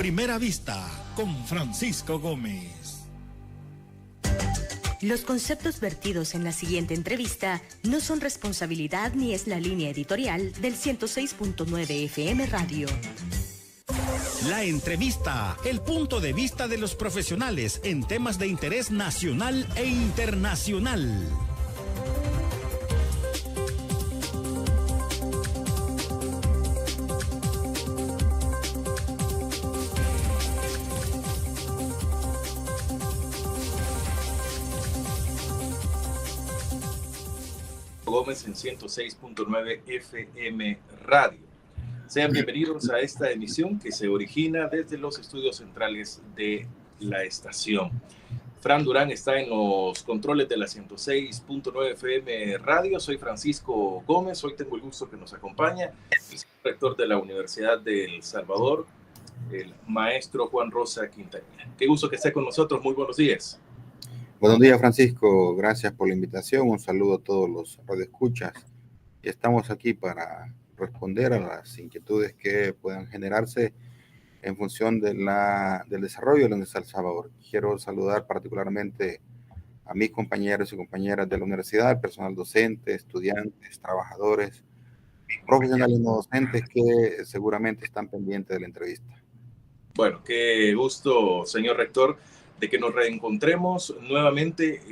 Primera Vista con Francisco Gómez. Los conceptos vertidos en la siguiente entrevista no son responsabilidad ni es la línea editorial del 106.9 FM Radio. La entrevista, el punto de vista de los profesionales en temas de interés nacional e internacional. Gómez en 106.9 FM Radio. Sean bienvenidos a esta emisión que se origina desde los estudios centrales de la estación. Fran Durán está en los controles de la 106.9 FM Radio. Soy Francisco Gómez. Hoy tengo el gusto que nos acompaña el rector de la Universidad de El Salvador, el maestro Juan Rosa Quintanilla. Qué gusto que esté con nosotros. Muy buenos días. Buenos días, Francisco. Gracias por la invitación. Un saludo a todos los radioescuchas. Y estamos aquí para responder a las inquietudes que puedan generarse en función de del desarrollo de la Universidad de El Salvador. Quiero saludar particularmente a mis compañeros y compañeras de la universidad, personal docente, estudiantes, trabajadores, profesionales no docentes que seguramente están pendientes de la entrevista. Bueno, qué gusto, señor rector, de que nos reencontremos nuevamente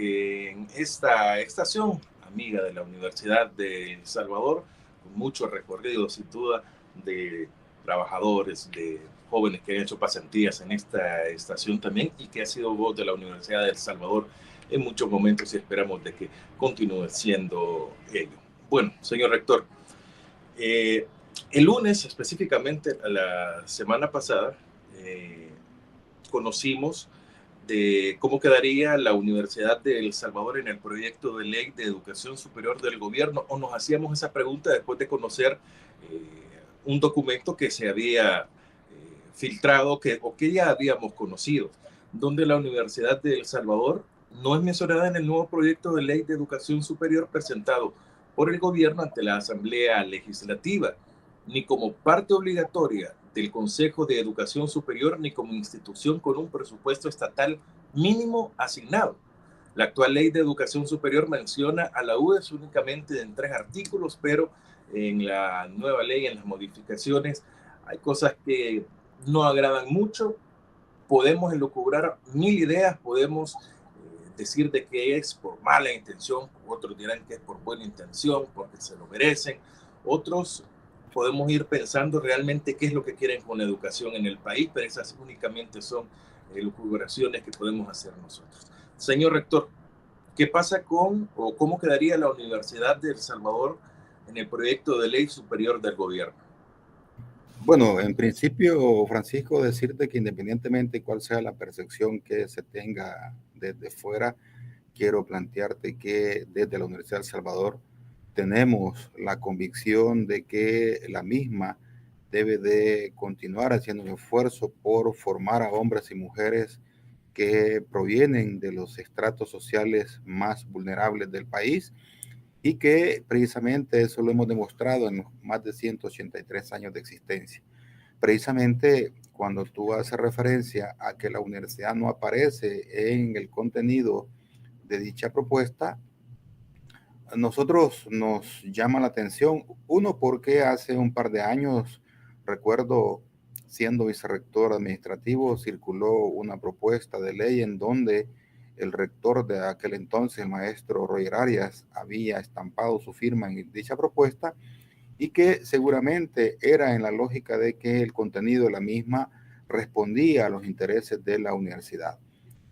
en esta estación amiga de la Universidad de El Salvador, con mucho recorrido, sin duda, de trabajadores, de jóvenes que han hecho pasantías en esta estación también y que ha sido voz de la Universidad de El Salvador en muchos momentos y esperamos de que continúe siendo ello. Bueno, señor rector, el lunes, específicamente la semana pasada, conocimos de cómo quedaría la Universidad de El Salvador en el proyecto de ley de educación superior del gobierno, o nos hacíamos esa pregunta después de conocer un documento que se había filtrado o que ya habíamos conocido, donde la Universidad de El Salvador no es mencionada en el nuevo proyecto de ley de educación superior presentado por el gobierno ante la Asamblea Legislativa, ni como parte obligatoria del Consejo de Educación Superior, ni como institución con un presupuesto estatal mínimo asignado. La actual ley de educación superior menciona a la UES únicamente en 3 artículos, pero en la nueva ley, en las modificaciones, hay cosas que no agradan mucho. Podemos elucubrar 1000 ideas, podemos decir de que es por mala intención, otros dirán que es por buena intención, porque se lo merecen, otros podemos ir pensando realmente qué es lo que quieren con la educación en el país, pero esas únicamente son elucubraciones que podemos hacer nosotros. Señor rector, ¿qué pasa o cómo quedaría la Universidad de El Salvador en el proyecto de ley superior del gobierno? Bueno, en principio, Francisco, decirte que independientemente de cuál sea la percepción que se tenga desde fuera, quiero plantearte que desde la Universidad de El Salvador tenemos la convicción de que la misma debe de continuar haciendo un esfuerzo por formar a hombres y mujeres que provienen de los estratos sociales más vulnerables del país y que precisamente eso lo hemos demostrado en los más de 183 años de existencia. Precisamente cuando tú haces referencia a que la universidad no aparece en el contenido de dicha propuesta, a nosotros nos llama la atención, uno, porque hace un par de años, recuerdo, siendo vicerrector administrativo, circuló una propuesta de ley en donde el rector de aquel entonces, el maestro Roger Arias, había estampado su firma en dicha propuesta y que seguramente era en la lógica de que el contenido de la misma respondía a los intereses de la universidad.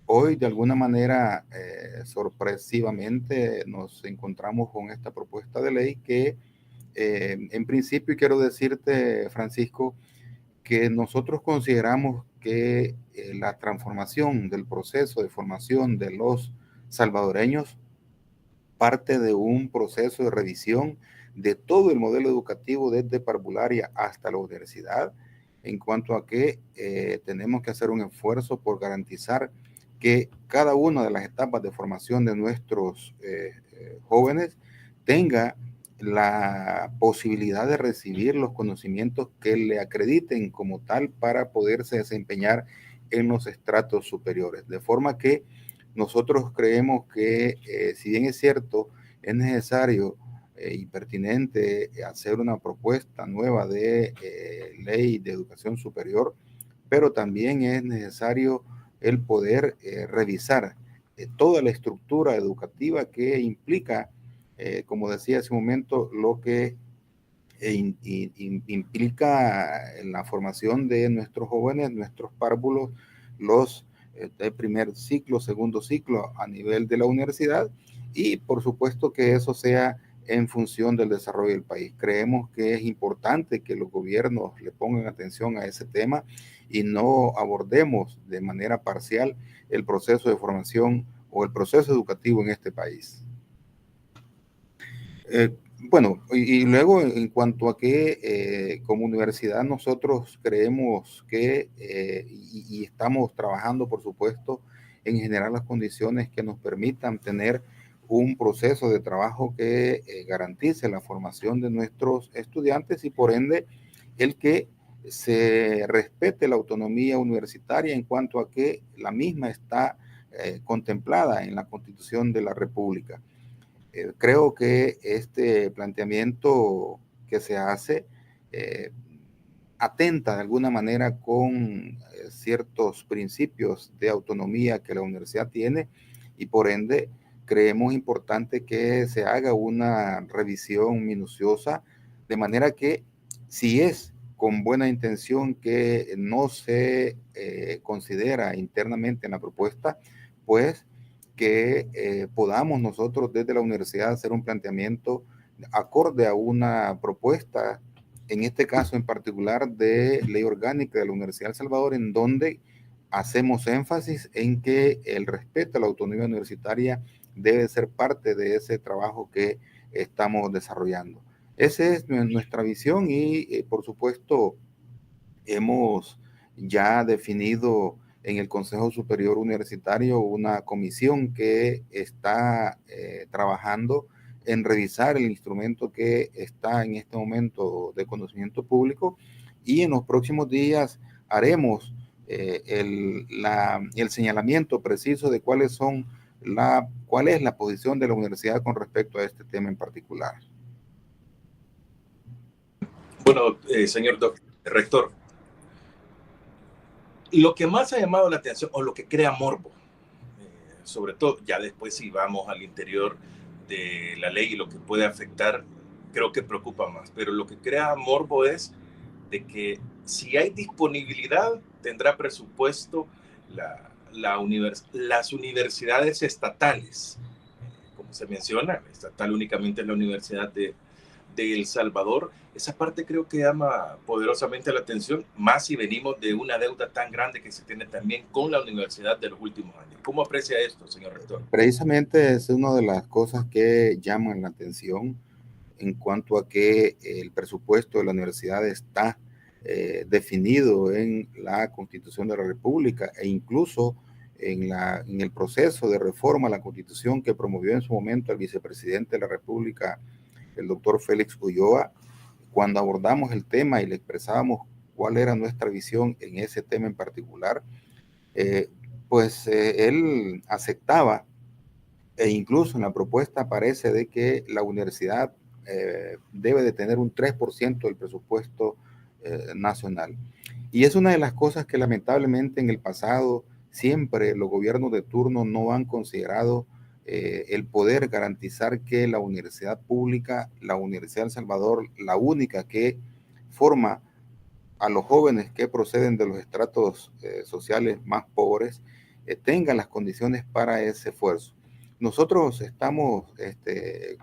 Hoy, de alguna manera, sorpresivamente, nos encontramos con esta propuesta de ley que, en principio, quiero decirte, Francisco, que nosotros consideramos que la transformación del proceso de formación de los salvadoreños parte de un proceso de revisión de todo el modelo educativo desde parvularia hasta la universidad, en cuanto a que tenemos que hacer un esfuerzo por garantizar que cada una de las etapas de formación de nuestros jóvenes tenga la posibilidad de recibir los conocimientos que le acrediten como tal para poderse desempeñar en los estratos superiores. De forma que nosotros creemos que, si bien es cierto, es necesario y pertinente hacer una propuesta nueva de ley de educación superior, pero también es necesario el poder revisar toda la estructura educativa que implica, como decía hace un momento, lo que implica en la formación de nuestros jóvenes, nuestros párvulos, los de primer ciclo, segundo ciclo a nivel de la universidad, y por supuesto que eso sea en función del desarrollo del país. Creemos que es importante que los gobiernos le pongan atención a ese tema y no abordemos de manera parcial el proceso de formación o el proceso educativo en este país. Bueno, y luego en cuanto a que como universidad nosotros creemos que y estamos trabajando, por supuesto, en generar las condiciones que nos permitan tener un proceso de trabajo que garantice la formación de nuestros estudiantes y por ende el que se respete la autonomía universitaria en cuanto a que la misma está contemplada en la Constitución de la República. Creo que este planteamiento que se hace atenta de alguna manera con ciertos principios de autonomía que la universidad tiene y por ende creemos importante que se haga una revisión minuciosa de manera que si es con buena intención que no se considera internamente en la propuesta, pues que podamos nosotros desde la universidad hacer un planteamiento acorde a una propuesta, en este caso en particular de ley orgánica de la Universidad de El Salvador, en donde hacemos énfasis en que el respeto a la autonomía universitaria debe ser parte de ese trabajo que estamos desarrollando. Esa es nuestra visión y por supuesto hemos ya definido en el Consejo Superior Universitario una comisión que está trabajando en revisar el instrumento que está en este momento de conocimiento público y en los próximos días haremos el señalamiento preciso de cuál es la posición de la universidad con respecto a este tema en particular. Bueno, señor rector, lo que más ha llamado la atención o lo que crea morbo, sobre todo ya después si vamos al interior de la ley y lo que puede afectar, creo que preocupa más, pero lo que crea morbo es de que si hay disponibilidad, tendrá presupuesto las universidades estatales. Como se menciona, estatal únicamente es la Universidad de El Salvador. Esa parte creo que llama poderosamente la atención, más si venimos de una deuda tan grande que se tiene también con la universidad de los últimos años. ¿Cómo aprecia esto, señor rector? Precisamente es una de las cosas que llaman la atención en cuanto a que el presupuesto de la universidad está definido en la Constitución de la República e incluso en el proceso de reforma a la Constitución que promovió en su momento el vicepresidente de la República, el doctor Félix Ulloa. Cuando abordamos el tema y le expresábamos cuál era nuestra visión en ese tema en particular, él aceptaba e incluso en la propuesta aparece de que la universidad debe de tener un 3% del presupuesto nacional. Y es una de las cosas que lamentablemente en el pasado siempre los gobiernos de turno no han considerado el poder garantizar que la universidad pública, la Universidad de El Salvador, la única que forma a los jóvenes que proceden de los estratos sociales más pobres, tengan las condiciones para ese esfuerzo. Nosotros estamos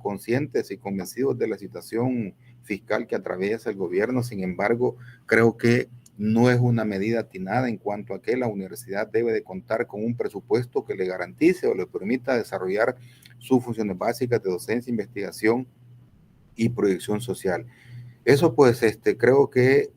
conscientes y convencidos de la situación fiscal que atraviesa el gobierno, sin embargo, creo que no es una medida atinada en cuanto a que la universidad debe de contar con un presupuesto que le garantice o le permita desarrollar sus funciones básicas de docencia, investigación y proyección social. Eso pues creo que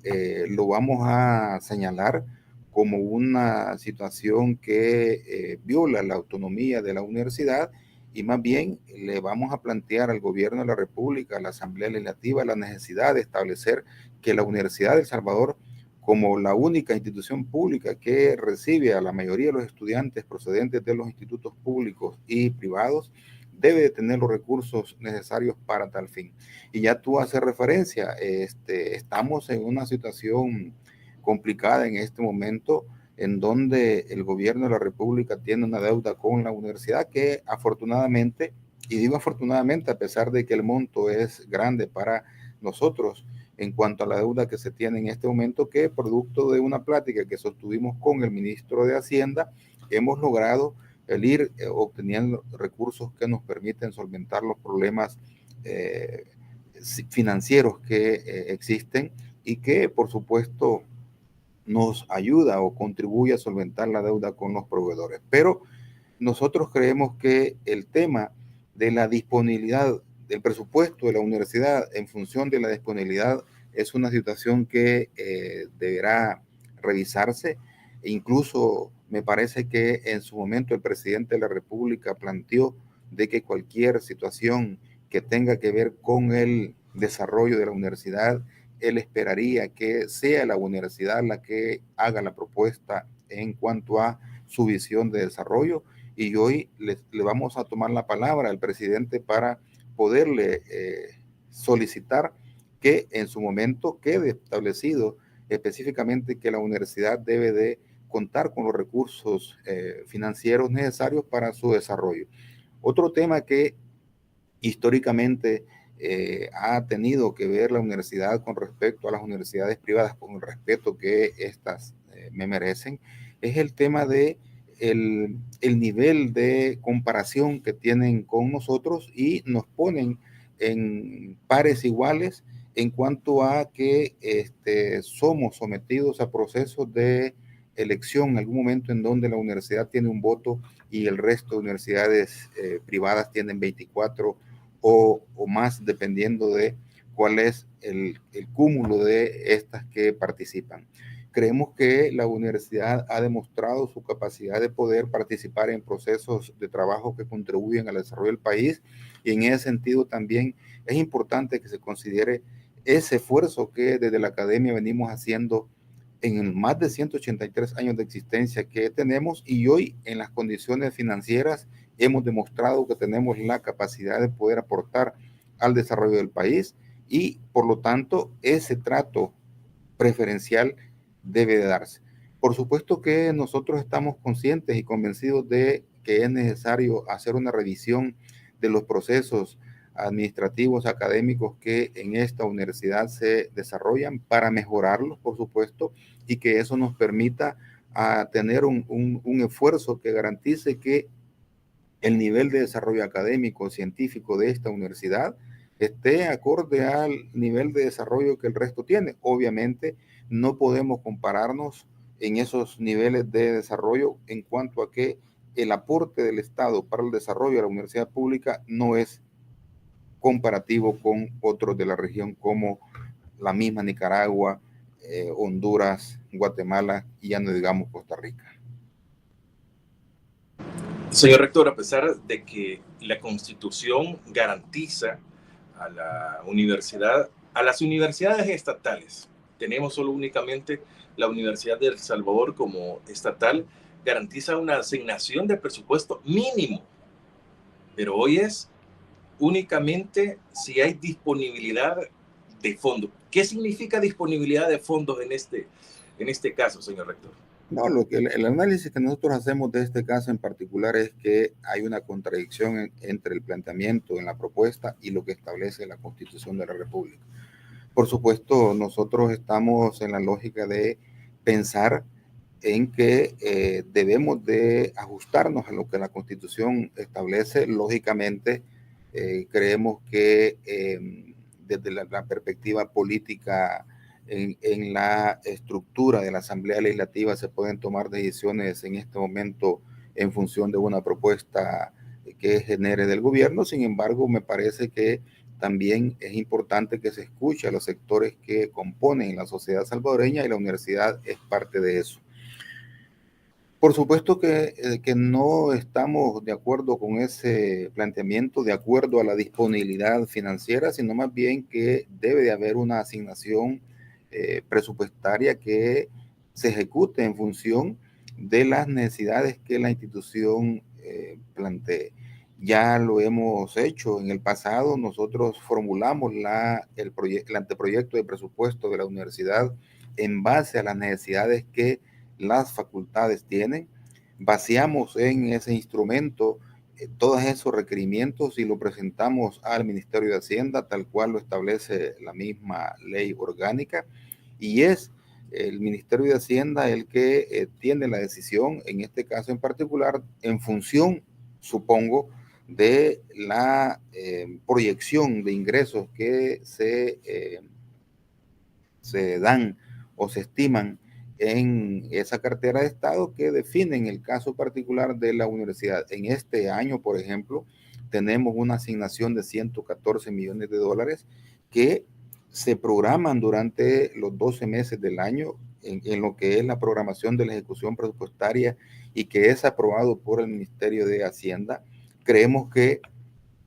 lo vamos a señalar como una situación que viola la autonomía de la universidad y más bien le vamos a plantear al gobierno de la República, a la Asamblea Legislativa, la necesidad de establecer que la Universidad de El Salvador, como la única institución pública que recibe a la mayoría de los estudiantes procedentes de los institutos públicos y privados, debe de tener los recursos necesarios para tal fin. Y ya tú haces referencia, estamos en una situación complicada en este momento, en donde el gobierno de la República tiene una deuda con la universidad que afortunadamente, y digo afortunadamente a pesar de que el monto es grande para nosotros en cuanto a la deuda que se tiene en este momento, que producto de una plática que sostuvimos con el ministro de Hacienda, hemos logrado el ir obteniendo recursos que nos permiten solventar los problemas financieros que existen y que por supuesto nos ayuda o contribuye a solventar la deuda con los proveedores. Pero nosotros creemos que el tema de la disponibilidad del presupuesto de la universidad en función de la disponibilidad es una situación que deberá revisarse. E incluso me parece que en su momento el presidente de la República planteó de que cualquier situación que tenga que ver con el desarrollo de la universidad, él esperaría que sea la universidad la que haga la propuesta en cuanto a su visión de desarrollo, y hoy le vamos a tomar la palabra al presidente para poderle solicitar que en su momento quede establecido específicamente que la universidad debe de contar con los recursos financieros necesarios para su desarrollo. Otro tema que históricamente ha tenido que ver la universidad con respecto a las universidades privadas, con el respeto que estas me merecen, es el tema de el nivel de comparación que tienen con nosotros y nos ponen en pares iguales en cuanto a que somos sometidos a procesos de elección en algún momento en donde la universidad tiene un voto y el resto de universidades privadas tienen 24 o más, dependiendo de cuál es el cúmulo de estas que participan. Creemos que la universidad ha demostrado su capacidad de poder participar en procesos de trabajo que contribuyen al desarrollo del país, y en ese sentido también es importante que se considere ese esfuerzo que desde la academia venimos haciendo en más de 183 años de existencia que tenemos, y hoy en las condiciones financieras hemos demostrado que tenemos la capacidad de poder aportar al desarrollo del país, y por lo tanto ese trato preferencial debe de darse. Por supuesto que nosotros estamos conscientes y convencidos de que es necesario hacer una revisión de los procesos administrativos, académicos que en esta universidad se desarrollan para mejorarlos, por supuesto, y que eso nos permita a tener un esfuerzo que garantice que el nivel de desarrollo académico, científico de esta universidad esté acorde al nivel de desarrollo que el resto tiene. Obviamente no podemos compararnos en esos niveles de desarrollo en cuanto a que el aporte del Estado para el desarrollo de la universidad pública no es comparativo con otros de la región como la misma Nicaragua, Honduras, Guatemala y ya no digamos Costa Rica. Señor rector, a pesar de que la Constitución garantiza a la universidad, a las universidades estatales, tenemos solo únicamente la Universidad de El Salvador como estatal, garantiza una asignación de presupuesto mínimo, pero hoy es únicamente si hay disponibilidad de fondos. ¿Qué significa disponibilidad de fondos en este caso, señor rector? No, el análisis que nosotros hacemos de este caso en particular es que hay una contradicción entre el planteamiento en la propuesta y lo que establece la Constitución de la República. Por supuesto, nosotros estamos en la lógica de pensar en que debemos de ajustarnos a lo que la Constitución establece. Lógicamente, creemos que desde la perspectiva política, en la estructura de la Asamblea Legislativa se pueden tomar decisiones en este momento en función de una propuesta que genere del gobierno. Sin embargo, me parece que también es importante que se escuche a los sectores que componen la sociedad salvadoreña, y la universidad es parte de eso. Por supuesto que no estamos de acuerdo con ese planteamiento de acuerdo a la disponibilidad financiera, sino más bien que debe de haber una asignación presupuestaria que se ejecute en función de las necesidades que la institución plantee. Ya lo hemos hecho en el pasado, nosotros formulamos el anteproyecto de presupuesto de la universidad en base a las necesidades que las facultades tienen, vaciamos en ese instrumento todos esos requerimientos y lo presentamos al Ministerio de Hacienda, tal cual lo establece la misma ley orgánica, y es el Ministerio de Hacienda el que tiene la decisión, en este caso en particular, en función, supongo, de la proyección de ingresos que se dan o se estiman en esa cartera de Estado que definen el caso particular de la universidad. En este año, por ejemplo, tenemos una asignación de 114 millones de dólares que se programan durante los 12 meses del año en lo que es la programación de la ejecución presupuestaria y que es aprobado por el Ministerio de Hacienda. Creemos que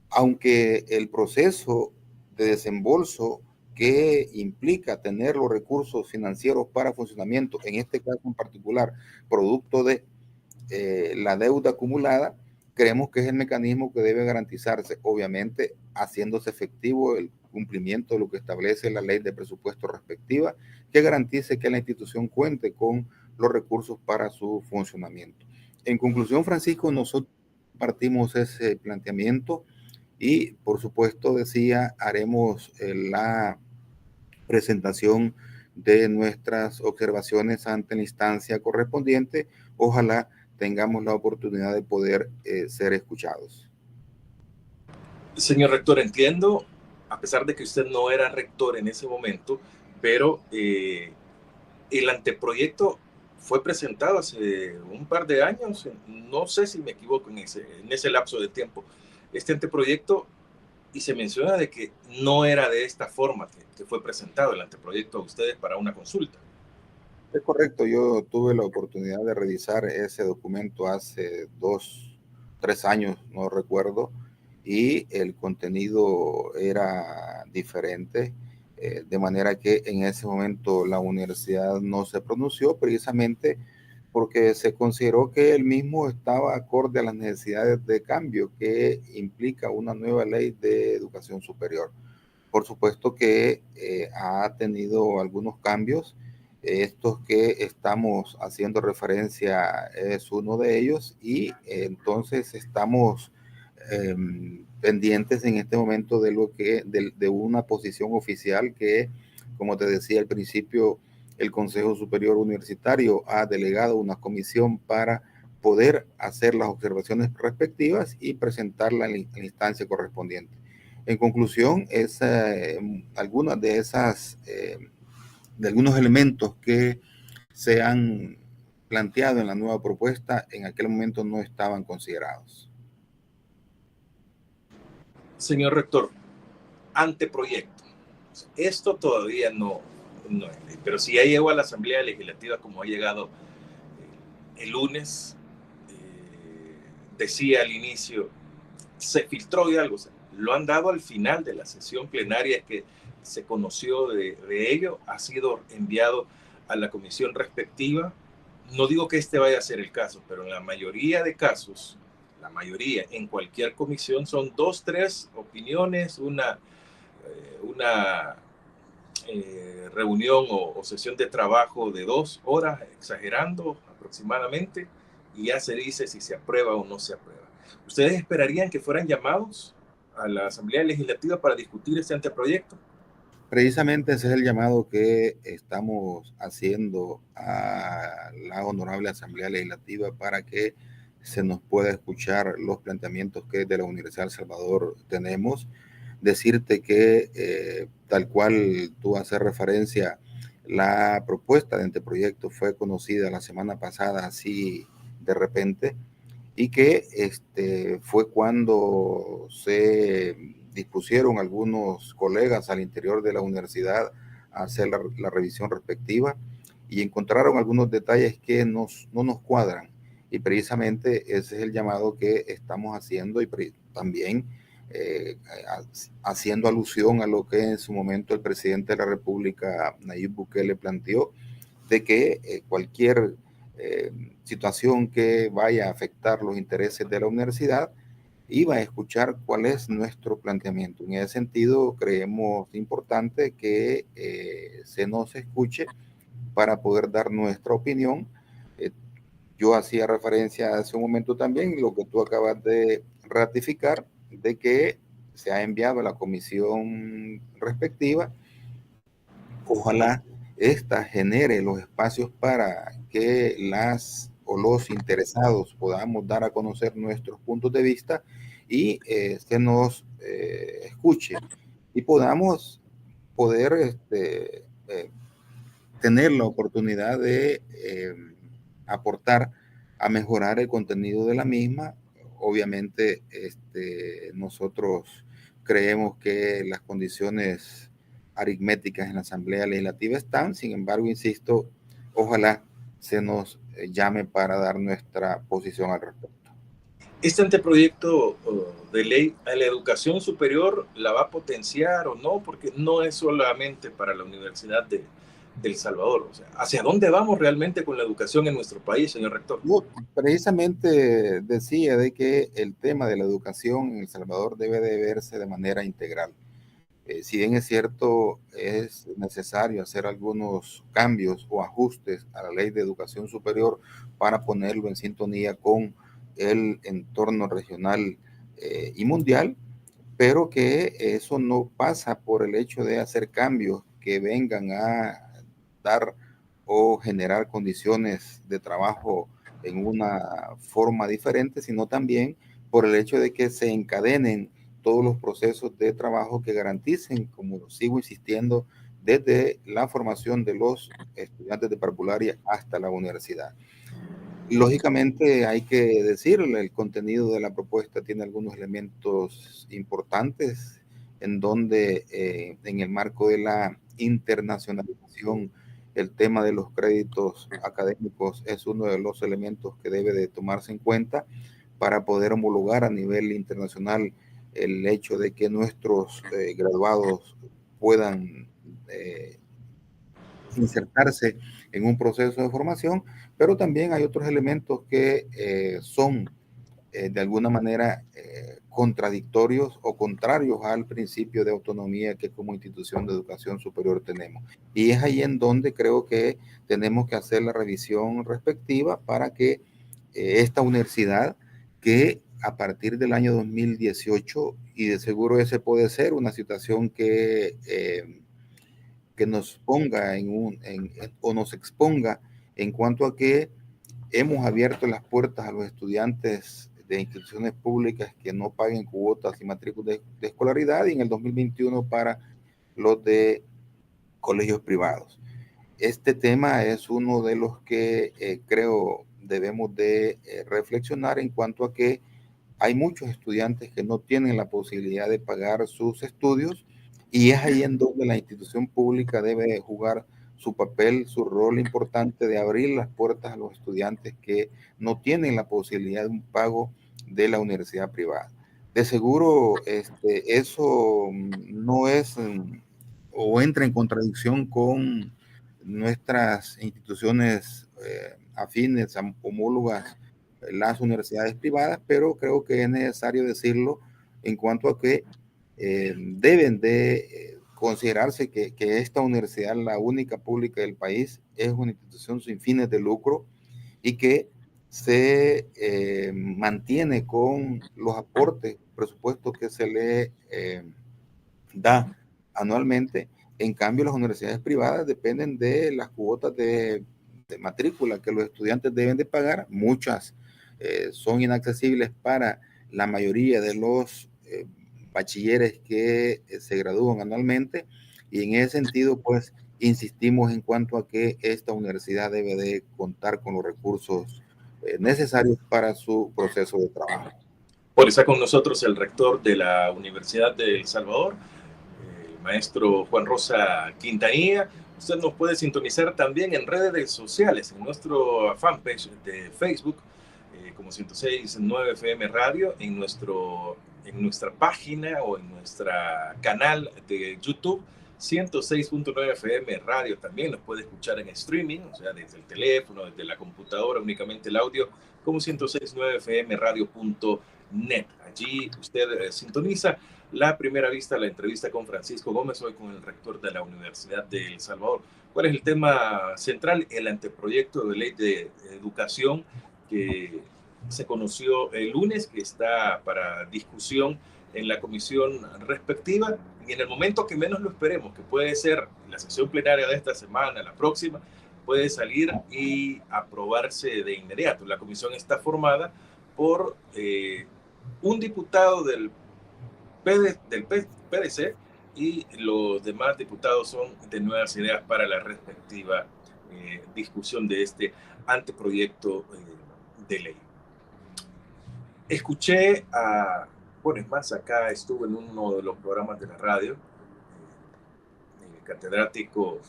aunque el proceso de desembolso que implica tener los recursos financieros para funcionamiento, en este caso en particular, producto de la deuda acumulada, creemos que es el mecanismo que debe garantizarse, obviamente haciéndose efectivo el cumplimiento de lo que establece la ley de presupuesto respectiva, que garantice que la institución cuente con los recursos para su funcionamiento. En conclusión, Francisco, nosotros partimos ese planteamiento y, por supuesto, decía, haremos la presentación de nuestras observaciones ante la instancia correspondiente. Ojalá tengamos la oportunidad de poder ser escuchados. Señor rector, entiendo, a pesar de que usted no era rector en ese momento, pero el anteproyecto fue presentado hace un par de años, no sé si me equivoco en ese lapso de tiempo, este anteproyecto, y se menciona de que no era de esta forma que fue presentado el anteproyecto a ustedes para una consulta. Es correcto, yo tuve la oportunidad de revisar ese documento hace 3 años, no recuerdo, y el contenido era diferente, de manera que en ese momento la universidad no se pronunció precisamente porque se consideró que el mismo estaba acorde a las necesidades de cambio que implica una nueva ley de educación superior. Por supuesto que ha tenido algunos cambios. Estos que estamos haciendo referencia es uno de ellos y entonces estamos pendientes en este momento de una posición oficial que, como te decía al principio, el Consejo Superior Universitario ha delegado una comisión para poder hacer las observaciones respectivas y presentarla en la instancia correspondiente. En conclusión, algunas de algunos elementos que se han planteado en la nueva propuesta en aquel momento no estaban considerados. Señor rector, anteproyecto. Esto todavía no es ley, pero si ya llegó a la Asamblea Legislativa como ha llegado el lunes, decía al inicio, se filtró y algo, lo han dado al final de la sesión plenaria que se conoció de ello, ha sido enviado a la comisión respectiva. No digo que este vaya a ser el caso, pero en la mayoría de casos, en cualquier comisión son 2, 3 opiniones, una reunión o sesión de trabajo de 2 horas, exagerando aproximadamente, y ya se dice si se aprueba o no se aprueba. ¿Ustedes esperarían que fueran llamados a la Asamblea Legislativa para discutir este anteproyecto? Precisamente ese es el llamado que estamos haciendo a la Honorable Asamblea Legislativa para que se nos pueda escuchar los planteamientos que de la Universidad de El Salvador tenemos. Decirte que tal cual tú haces referencia, la propuesta de anteproyecto fue conocida la semana pasada así de repente y que fue cuando se dispusieron algunos colegas al interior de la universidad a hacer la revisión respectiva y encontraron algunos detalles que no nos cuadran. y precisamente ese es el llamado que estamos haciendo, y también haciendo alusión a lo que en su momento el presidente de la República, Nayib Bukele, planteó, de que cualquier situación que vaya a afectar los intereses de la universidad iba a escuchar cuál es nuestro planteamiento. En ese sentido, creemos importante que se nos escuche para poder dar nuestra opinión. Yo hacía referencia hace un momento también, lo que tú acabas de ratificar, de que se ha enviado a la comisión respectiva. Ojalá esta genere los espacios para que las o los interesados podamos dar a conocer nuestros puntos de vista y se nos escuche y podamos poder tener la oportunidad de aportar a mejorar el contenido de la misma. Obviamente nosotros creemos que las condiciones aritméticas en la Asamblea Legislativa están, sin embargo, insisto, ojalá se nos llame para dar nuestra posición al respecto. ¿Este anteproyecto de ley a la educación superior la va a potenciar o no? Porque no es solamente para la Universidad de El Salvador. O sea, ¿hacia dónde vamos realmente con la educación en nuestro país, señor rector? Yo precisamente decía de que el tema de la educación en El Salvador debe de verse de manera integral. Si bien es cierto, es necesario hacer algunos cambios o ajustes a la ley de educación superior para ponerlo en sintonía con el entorno regional y mundial, pero que eso no pasa por el hecho de hacer cambios que vengan a dar o generar condiciones de trabajo en una forma diferente, sino también por el hecho de que se encadenen todos los procesos de trabajo que garanticen, como sigo insistiendo, desde la formación de los estudiantes de parvularia hasta la universidad. Lógicamente hay que decirle, el contenido de la propuesta tiene algunos elementos importantes en donde en el marco de la internacionalización el tema de los créditos académicos es uno de los elementos que debe de tomarse en cuenta para poder homologar a nivel internacional el hecho de que nuestros graduados puedan insertarse en un proceso de formación, pero también hay otros elementos que son de alguna manera contradictorios o contrarios al principio de autonomía que como institución de educación superior tenemos. Y es ahí en donde creo que tenemos que hacer la revisión respectiva para que esta universidad, que a partir del año 2018, y de seguro ese puede ser una situación que nos ponga o nos exponga en cuanto a que hemos abierto las puertas a los estudiantes de instituciones públicas que no paguen cuotas y matrículas de escolaridad, y en el 2021 para los de colegios privados. Este tema es uno de los que creo debemos de reflexionar en cuanto a que hay muchos estudiantes que no tienen la posibilidad de pagar sus estudios, y es ahí en donde la institución pública debe jugar su papel, su rol importante de abrir las puertas a los estudiantes que no tienen la posibilidad de un pago de la universidad privada. De seguro eso no es o entra en contradicción con nuestras instituciones afines, homólogas, las universidades privadas, pero creo que es necesario decirlo en cuanto a que deben de considerarse que esta universidad, la única pública del país, es una institución sin fines de lucro y que se mantiene con los aportes, presupuestos que se le da anualmente. En cambio, las universidades privadas dependen de las cuotas de matrícula que los estudiantes deben de pagar. Muchas son inaccesibles para la mayoría de los bachilleres que se gradúan anualmente, y en ese sentido pues insistimos en cuanto a que esta universidad debe de contar con los recursos necesarios para su proceso de trabajo. Por eso con nosotros el rector de la Universidad de El Salvador, el maestro Juan Rosa Quintanilla. Usted nos puede sintonizar también en redes sociales, en nuestro fanpage de Facebook, como 106.9 FM Radio, en nuestra página o en nuestro canal de YouTube, 106.9 FM Radio. También nos puede escuchar en streaming, o sea, desde el teléfono, desde la computadora, únicamente el audio, como 106.9fmradio.net. Allí usted sintoniza La Primera Vista, la entrevista con Francisco Gómez, hoy con el rector de la Universidad de El Salvador. ¿Cuál es el tema central? El anteproyecto de ley de educación que se conoció el lunes, que está para discusión en la comisión respectiva, y en el momento que menos lo esperemos, que puede ser la sesión plenaria de esta semana, la próxima, puede salir y aprobarse de inmediato. La comisión está formada por un diputado del PDC, y los demás diputados son de Nuevas Ideas para la respectiva discusión de este anteproyecto de ley. Escuché bueno, es más, acá estuve en uno de los programas de la radio, el catedrático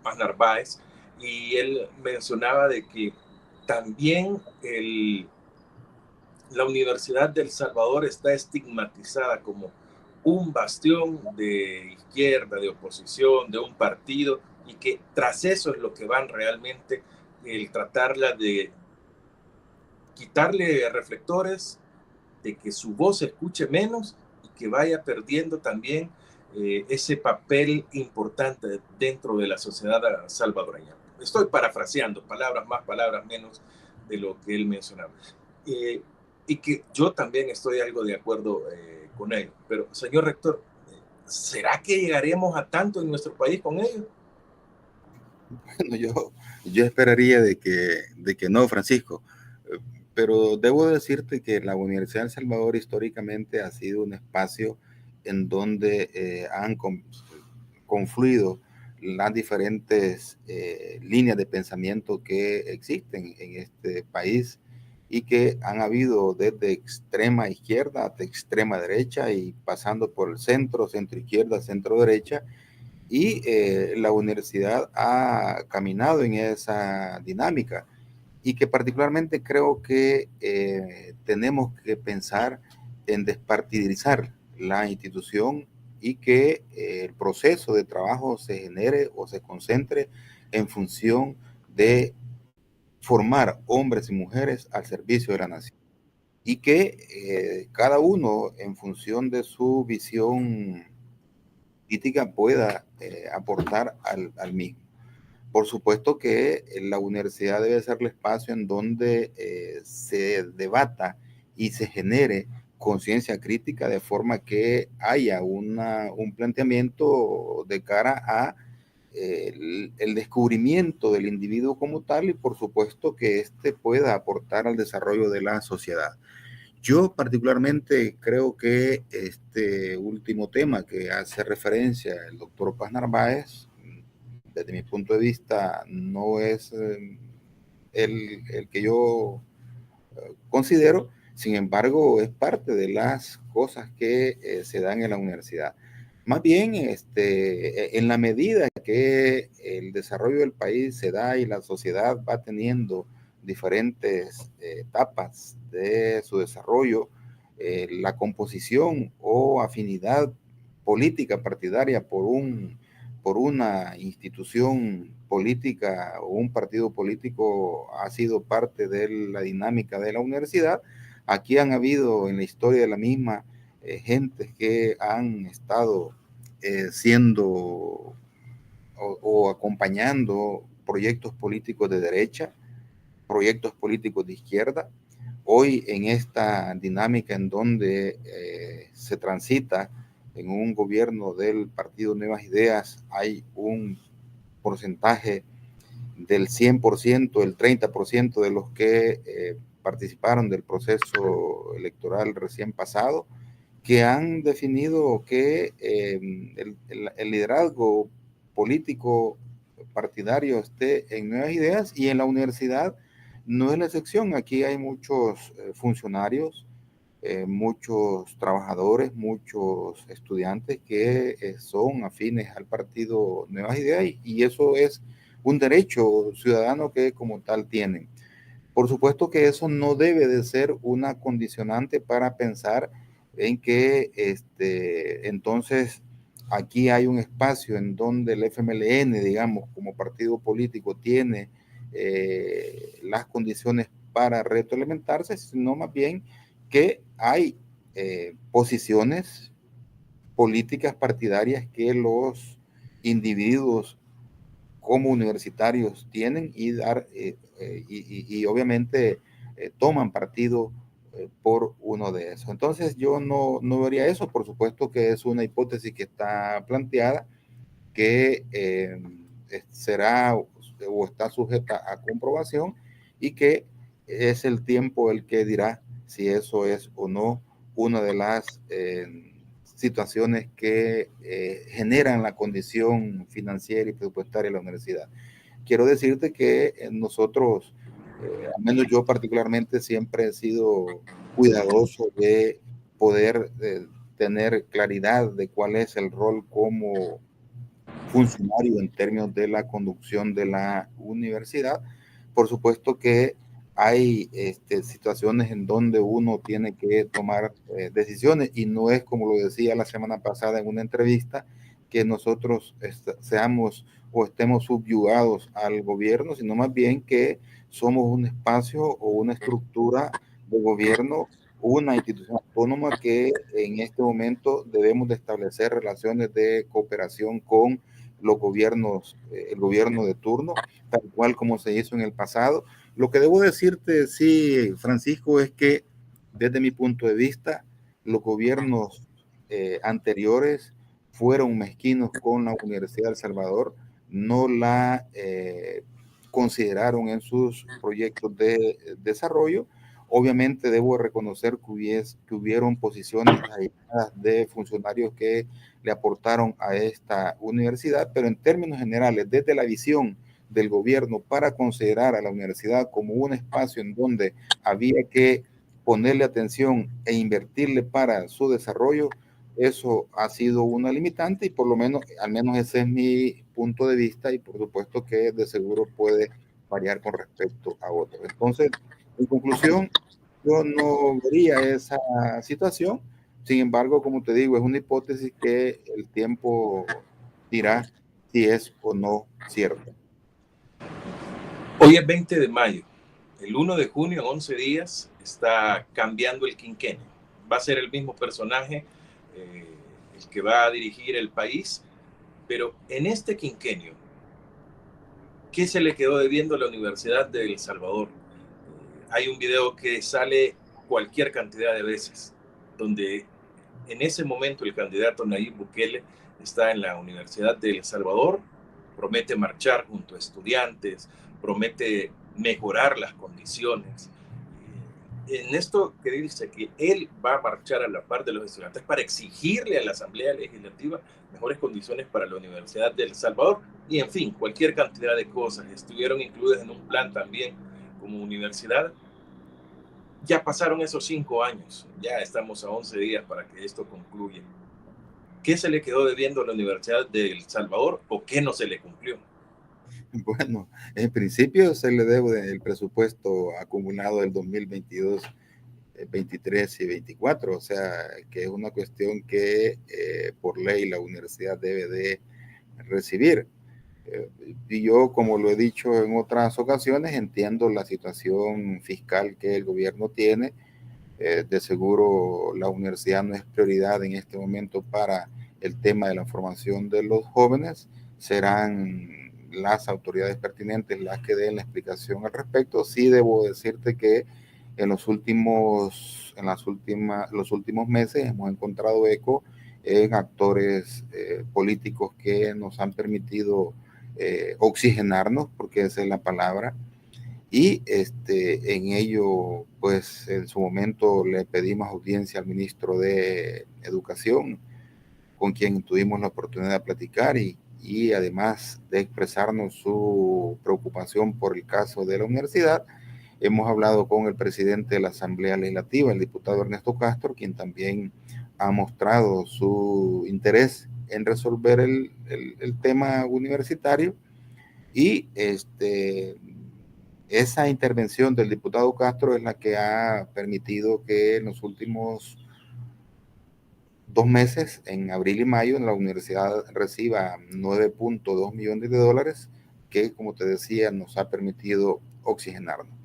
Paz Narváez, y él mencionaba de que también la Universidad de El Salvador está estigmatizada como un bastión de izquierda, de oposición, de un partido, y que tras eso es lo que van realmente, el tratarla de quitarle reflectores, de que su voz se escuche menos y que vaya perdiendo también ese papel importante dentro de la sociedad salvadoreña. Estoy parafraseando, palabras más, palabras menos, de lo que él mencionaba. Y que yo también estoy algo de acuerdo con ello. Pero, señor rector, ¿será que llegaremos a tanto en nuestro país con ello? Bueno, yo esperaría de que no, Francisco. Pero debo decirte que la Universidad de El Salvador históricamente ha sido un espacio en donde han confluido las diferentes líneas de pensamiento que existen en este país, y que han habido desde extrema izquierda hasta extrema derecha y pasando por el centro, centro izquierda, centro derecha, y la universidad ha caminado en esa dinámica. Y que particularmente creo que tenemos que pensar en despartidizar la institución, y que el proceso de trabajo se genere o se concentre en función de formar hombres y mujeres al servicio de la nación, y que cada uno en función de su visión política pueda aportar al mismo. Por supuesto que la universidad debe ser el espacio en donde se debata y se genere conciencia crítica, de forma que haya un planteamiento de cara a el descubrimiento del individuo como tal, y por supuesto que éste pueda aportar al desarrollo de la sociedad. Yo particularmente creo que este último tema que hace referencia el doctor Paz Narváez, desde mi punto de vista, no es el que yo considero. Sin embargo, es parte de las cosas que se dan en la universidad. Más bien, en la medida que el desarrollo del país se da y la sociedad va teniendo diferentes etapas de su desarrollo, la composición o afinidad política partidaria por una institución política o un partido político ha sido parte de la dinámica de la universidad. Aquí han habido en la historia de la misma gentes que han estado siendo o acompañando proyectos políticos de derecha, proyectos políticos de izquierda. Hoy, en esta dinámica en donde se transita en un gobierno del Partido Nuevas Ideas, hay un porcentaje del 100%, el 30% de los que participaron del proceso electoral recién pasado, que han definido que el liderazgo político partidario esté en Nuevas Ideas, y en la universidad no es la excepción. Aquí hay muchos funcionarios, muchos trabajadores, muchos estudiantes que son afines al partido Nuevas Ideas, y eso es un derecho ciudadano que como tal tienen. Por supuesto que eso no debe de ser una condicionante para pensar en que entonces aquí hay un espacio en donde el FMLN, digamos, como partido político, tiene las condiciones para retroalimentarse, sino más bien que hay posiciones políticas partidarias que los individuos como universitarios tienen y obviamente toman partido por uno de esos. Entonces yo no vería eso. Por supuesto que es una hipótesis que está planteada, que será o está sujeta a comprobación y que es el tiempo el que dirá si eso es o no una de las situaciones que generan la condición financiera y presupuestaria de la universidad. Quiero decirte que nosotros, al menos yo particularmente, siempre he sido cuidadoso de poder tener claridad de cuál es el rol como funcionario en términos de la conducción de la universidad. Por supuesto que hay situaciones en donde uno tiene que tomar decisiones y no es como lo decía la semana pasada en una entrevista, que nosotros seamos o estemos subyugados al gobierno, sino más bien que somos un espacio o una estructura de gobierno, una institución autónoma que en este momento debemos de establecer relaciones de cooperación con los gobiernos, el gobierno de turno, tal cual como se hizo en el pasado. Lo que debo decirte, sí, Francisco, es que desde mi punto de vista, los gobiernos anteriores fueron mezquinos con la Universidad de El Salvador, no la consideraron en sus proyectos de desarrollo. Obviamente debo reconocer que hubieron posiciones de funcionarios que le aportaron a esta universidad, pero en términos generales, desde la visión del gobierno para considerar a la universidad como un espacio en donde había que ponerle atención e invertirle para su desarrollo, eso ha sido una limitante y por lo menos, al menos ese es mi punto de vista y por supuesto que de seguro puede variar con respecto a otros. Entonces, en conclusión, yo no vería esa situación. Sin embargo, como te digo, es una hipótesis que el tiempo dirá si es o no cierto. Hoy es 20 de mayo. El 1 de junio, en 11 días, está cambiando el quinquenio. Va a ser el mismo personaje el que va a dirigir el país, pero en este quinquenio, ¿qué se le quedó debiendo a la Universidad de El Salvador? Hay un video que sale cualquier cantidad de veces, donde en ese momento el candidato Nayib Bukele está en la Universidad de El Salvador, promete marchar junto a estudiantes, promete mejorar las condiciones. En esto que dice que él va a marchar a la par de los estudiantes para exigirle a la Asamblea Legislativa mejores condiciones para la Universidad de El Salvador y, en fin, cualquier cantidad de cosas. Estuvieron incluidas en un plan también como universidad. Ya pasaron esos 5 años, ya estamos a 11 días para que esto concluya. ¿Qué se le quedó debiendo a la Universidad de El Salvador o qué no se le cumplió? Bueno, en principio se le debe el presupuesto acumulado del 2022, 23 y 24, o sea, que es una cuestión que por ley la universidad debe de recibir. Y yo, como lo he dicho en otras ocasiones, entiendo la situación fiscal que el gobierno tiene. De seguro la universidad no es prioridad en este momento para el tema de la formación de los jóvenes. Serán las autoridades pertinentes las que den la explicación al respecto. Sí debo decirte que en los últimos meses hemos encontrado eco en actores políticos que nos han permitido oxigenarnos, porque esa es la palabra, y en ello, pues en su momento le pedimos audiencia al ministro de Educación, con quien tuvimos la oportunidad de platicar y además de expresarnos su preocupación por el caso de la universidad, hemos hablado con el presidente de la Asamblea Legislativa, el diputado Ernesto Castro, quien también ha mostrado su interés en resolver el tema universitario y esa intervención del diputado Castro es la que ha permitido que en los últimos 2 meses, en abril y mayo, la universidad reciba 9.2 millones de dólares, que, como te decía, nos ha permitido oxigenarnos.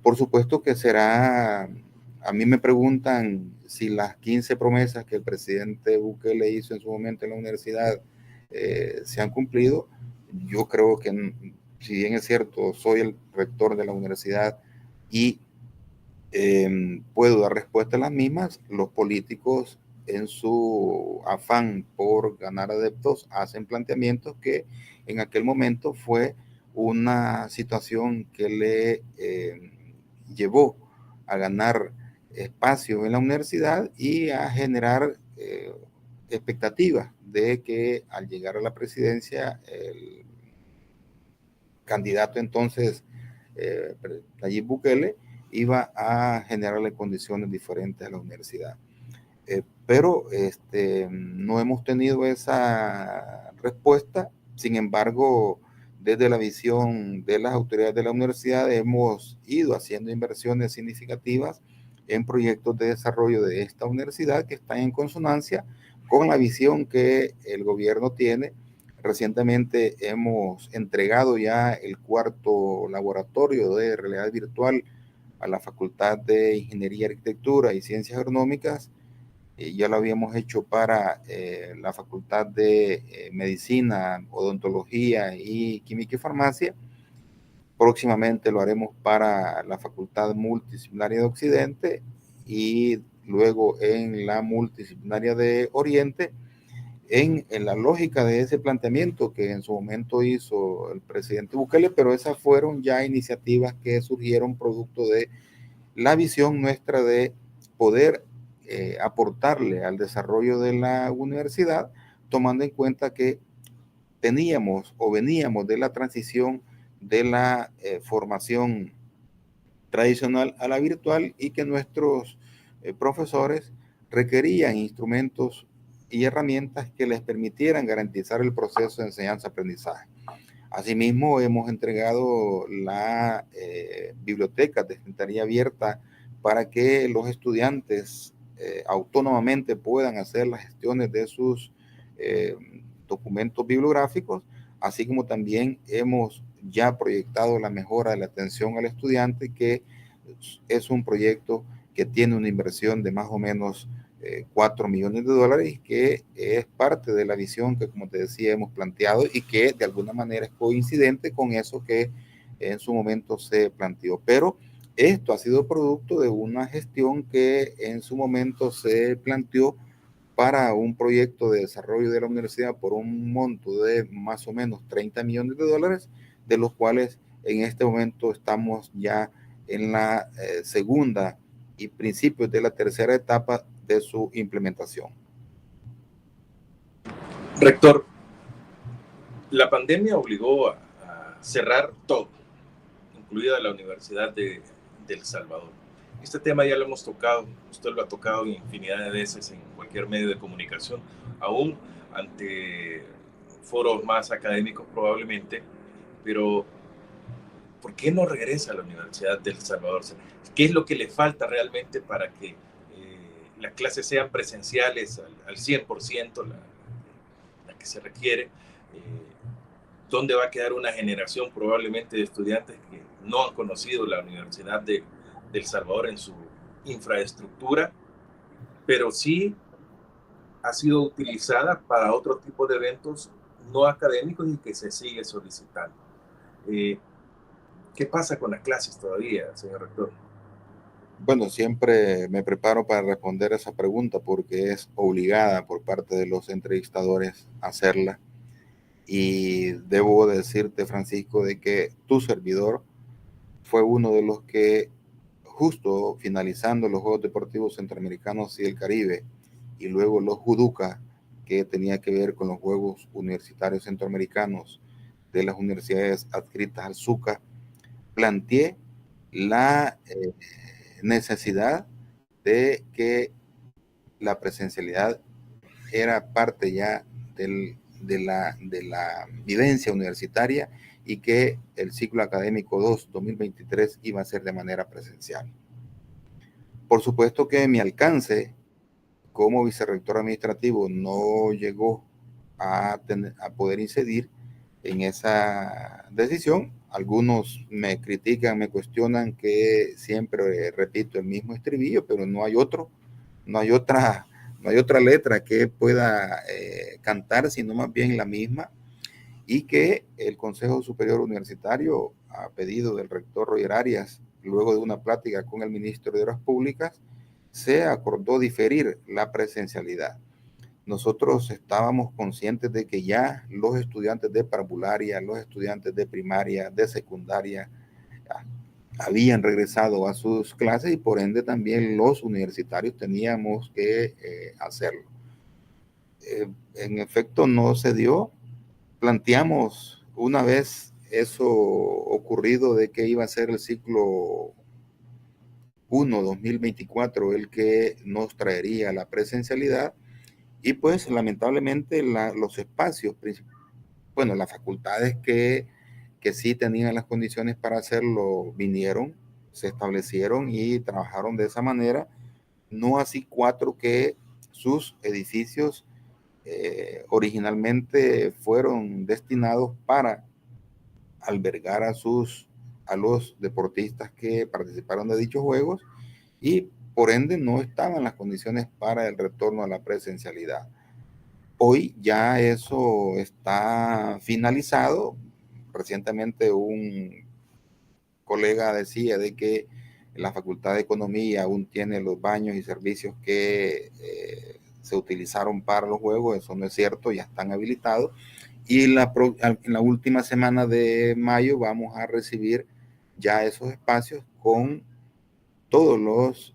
Por supuesto que será, a mí me preguntan si las 15 promesas que el presidente Bukele hizo en su momento en la universidad se han cumplido. Yo creo que, si bien es cierto, soy el rector de la universidad y puedo dar respuesta a las mismas, los políticos, en su afán por ganar adeptos, hacen planteamientos que en aquel momento fue una situación que le llevó a ganar espacio en la universidad y a generar expectativas de que al llegar a la presidencia el candidato entonces Nayib Bukele iba a generarle condiciones diferentes a la universidad. Pero no hemos tenido esa respuesta. Sin embargo, desde la visión de las autoridades de la universidad hemos ido haciendo inversiones significativas en proyectos de desarrollo de esta universidad que están en consonancia con la visión que el gobierno tiene. Recientemente hemos entregado ya el 4.º laboratorio de realidad virtual a la Facultad de Ingeniería, Arquitectura y Ciencias Agronómicas. Ya lo habíamos hecho para la Facultad de Medicina, Odontología y Química y Farmacia. Próximamente lo haremos para la Facultad Multidisciplinaria de Occidente y luego en la Multidisciplinaria de Oriente, en la lógica de ese planteamiento que en su momento hizo el presidente Bukele, pero esas fueron ya iniciativas que surgieron producto de la visión nuestra de poder aportarle al desarrollo de la universidad, tomando en cuenta que teníamos o veníamos de la transición de la formación tradicional a la virtual y que nuestros profesores requerían instrumentos y herramientas que les permitieran garantizar el proceso de enseñanza-aprendizaje. Asimismo, hemos entregado la biblioteca de Secretaría Abierta para que los estudiantes autónomamente puedan hacer las gestiones de sus documentos bibliográficos, así como también hemos ya proyectado la mejora de la atención al estudiante, que es un proyecto que tiene una inversión de más o menos 4 millones de dólares, que es parte de la visión que, como te decía, hemos planteado y que de alguna manera es coincidente con eso que en su momento se planteó. Pero esto ha sido producto de una gestión que en su momento se planteó para un proyecto de desarrollo de la universidad por un monto de más o menos 30 millones de dólares, de los cuales en este momento estamos ya en la segunda y principios de la tercera etapa de su implementación. Rector, la pandemia obligó a cerrar todo, incluida la Universidad de El Salvador. Este tema ya lo hemos tocado, usted lo ha tocado infinidad de veces en cualquier medio de comunicación, aún ante foros más académicos probablemente, pero ¿por qué no regresa a la Universidad de El Salvador? ¿Qué es lo que le falta realmente para que las clases sean presenciales al 100%, la que se requiere? ¿Dónde va a quedar una generación probablemente de estudiantes que no han conocido la Universidad de El Salvador en su infraestructura, pero sí ha sido utilizada para otro tipo de eventos no académicos y que se sigue solicitando? ¿Qué pasa con las clases todavía, señor rector? Bueno, siempre me preparo para responder esa pregunta porque es obligada por parte de los entrevistadores hacerla. Y debo decirte, Francisco, de que tu servidor fue uno de los que, justo finalizando los Juegos Deportivos Centroamericanos y el Caribe, y luego los Juduca, que tenía que ver con los Juegos Universitarios Centroamericanos de las universidades adscritas al SUCA, planteé la necesidad de que la presencialidad era parte ya de la vivencia universitaria y que el ciclo académico 2023 iba a ser de manera presencial. Por supuesto que mi alcance como vicerrector administrativo no llegó a poder incidir en esa decisión. Algunos me critican, me cuestionan que siempre repito el mismo estribillo, pero no hay otra letra que pueda cantar, sino más bien la misma, y que el Consejo Superior Universitario, a pedido del rector Roger Arias, luego de una plática con el ministro de Obras Públicas, se acordó diferir la presencialidad. Nosotros estábamos conscientes de que ya los estudiantes de parvularia, los estudiantes de primaria, de secundaria, habían regresado a sus clases y por ende también los universitarios teníamos que hacerlo. En efecto, no se dio. Planteamos una vez eso ocurrido de que iba a ser el ciclo 1 2024 el que nos traería la presencialidad, y pues lamentablemente los espacios, bueno, las facultades que sí tenían las condiciones para hacerlo vinieron, se establecieron y trabajaron de esa manera, no así 4 que sus edificios originalmente fueron destinados para albergar a los deportistas que participaron de dichos juegos, y por ende no estaban las condiciones para el retorno a la presencialidad. Hoy ya eso está finalizado. Recientemente un colega decía de que la Facultad de Economía aún tiene los baños y servicios que se utilizaron para los juegos. Eso no es cierto, ya están habilitados. Y en la última semana de mayo vamos a recibir ya esos espacios con todos los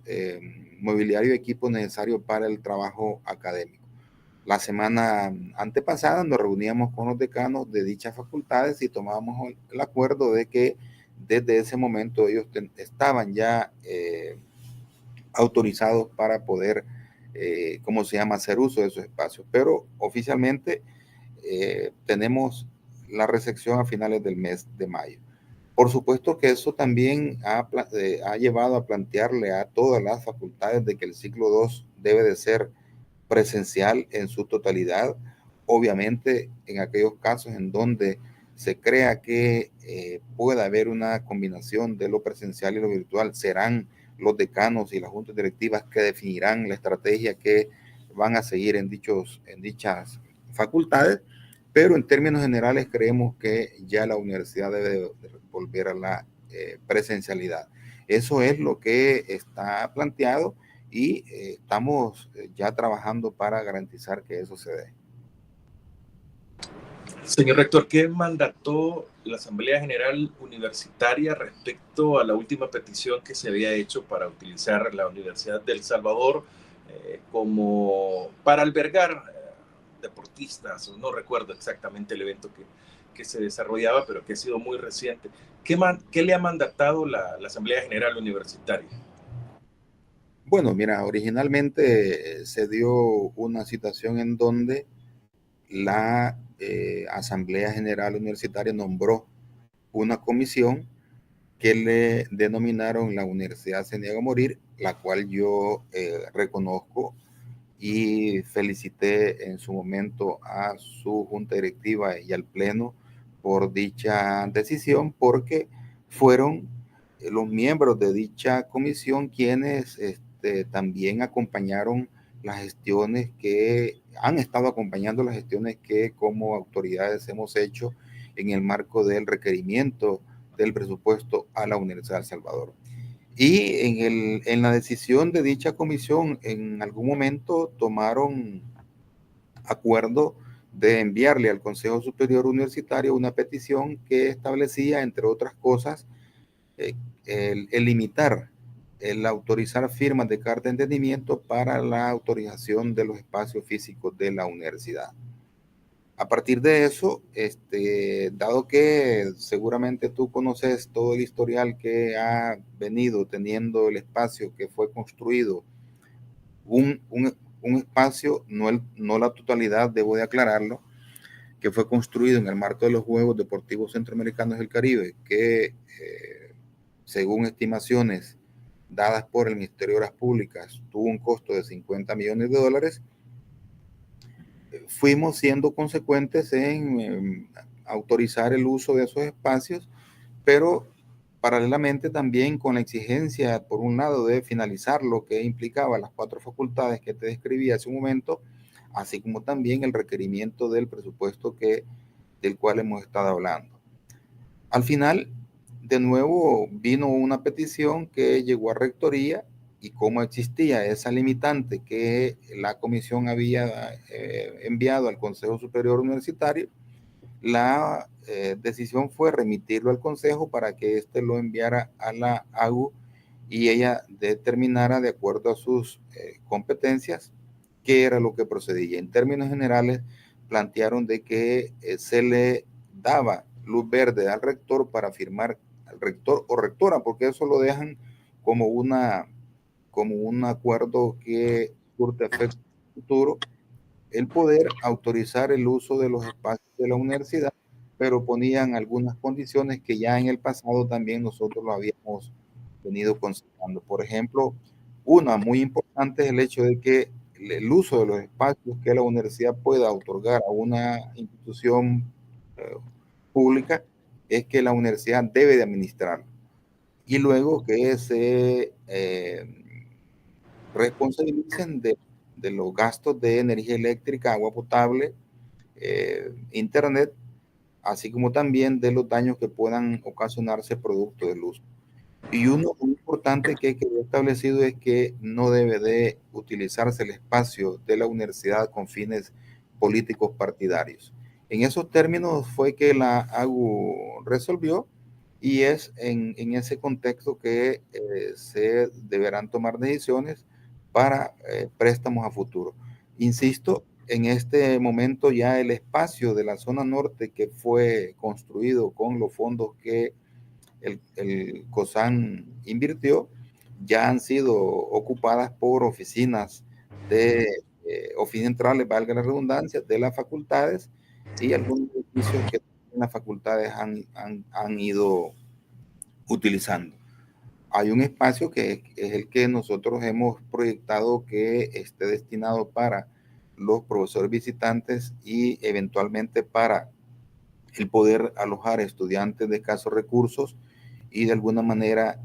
mobiliario y equipos necesarios para el trabajo académico. La semana antepasada nos reuníamos con los decanos de dichas facultades y tomábamos el acuerdo de que desde ese momento ellos estaban ya autorizados para poder, hacer uso de esos espacios. Pero oficialmente tenemos la recepción a finales del mes de mayo. Por supuesto que eso también ha llevado a plantearle a todas las facultades de que el ciclo 2 debe de ser presencial en su totalidad. Obviamente, en aquellos casos en donde se crea que pueda haber una combinación de lo presencial y lo virtual, serán los decanos y las juntas directivas que definirán la estrategia que van a seguir en dichas facultades, pero en términos generales creemos que ya la universidad debe volver a la presencialidad. Eso es lo que está planteado y estamos ya trabajando para garantizar que eso se dé. Señor rector, ¿qué mandató la Asamblea General Universitaria respecto a la última petición que se había hecho para utilizar la Universidad de El Salvador como para albergar deportistas? No recuerdo exactamente el evento que se desarrollaba, pero que ha sido muy reciente. ¿Qué le ha mandatado la Asamblea General Universitaria? Bueno, mira, originalmente se dio una situación en donde la Asamblea General Universitaria nombró una comisión que le denominaron la Universidad se niega a morir, la cual yo reconozco y felicité en su momento a su junta directiva y al pleno por dicha decisión, porque fueron los miembros de dicha comisión quienes también acompañaron las gestiones que han estado acompañando las gestiones que como autoridades hemos hecho en el marco del requerimiento del presupuesto a la Universidad de El Salvador. Y en la decisión de dicha comisión, en algún momento tomaron acuerdo de enviarle al Consejo Superior Universitario una petición que establecía, entre otras cosas, el limitar, el autorizar firmas de carta de entendimiento para la autorización de los espacios físicos de la universidad. A partir de eso, dado que seguramente tú conoces todo el historial que ha venido teniendo el espacio que fue construido, un espacio, no la totalidad, debo de aclararlo, que fue construido en el marco de los Juegos Deportivos Centroamericanos del Caribe, que según estimaciones dadas por el Ministerio de Obras Públicas tuvo un costo de $50 millones, fuimos siendo consecuentes en autorizar el uso de esos espacios, pero paralelamente también con la exigencia, por un lado, de finalizar lo que implicaba las 4 facultades que te describí hace un momento, así como también el requerimiento del presupuesto del cual hemos estado hablando. Al final, de nuevo, vino una petición que llegó a Rectoría, y como existía esa limitante que la comisión había enviado al Consejo Superior Universitario, la decisión fue remitirlo al Consejo para que éste lo enviara a la AGU y ella determinara de acuerdo a sus competencias qué era lo que procedía. En términos generales, plantearon de que se le daba luz verde al rector para firmar, al rector o rectora, porque eso lo dejan como un acuerdo que surte efecto futuro, el poder autorizar el uso de los espacios de la universidad, pero ponían algunas condiciones que ya en el pasado también nosotros lo habíamos venido considerando. Por ejemplo, una muy importante es el hecho de que el uso de los espacios que la universidad pueda otorgar a una institución pública es que la universidad debe de administrarlo. Y luego que se responsabilicen de los gastos de energía eléctrica, agua potable, internet, así como también de los daños que puedan ocasionarse producto del uso. Y uno muy importante que quedó establecido es que no debe de utilizarse el espacio de la universidad con fines políticos partidarios. En esos términos fue que la AGU resolvió, y es en ese contexto que se deberán tomar decisiones para préstamos a futuro. Insisto, en este momento ya el espacio de la zona norte que fue construido con los fondos que el COSAN invirtió, ya han sido ocupadas por oficinas oficinas centrales, valga la redundancia, de las facultades, y algunos edificios que las facultades han ido utilizando. Hay un espacio que es el que nosotros hemos proyectado que esté destinado para los profesores visitantes y eventualmente para el poder alojar estudiantes de escasos recursos y de alguna manera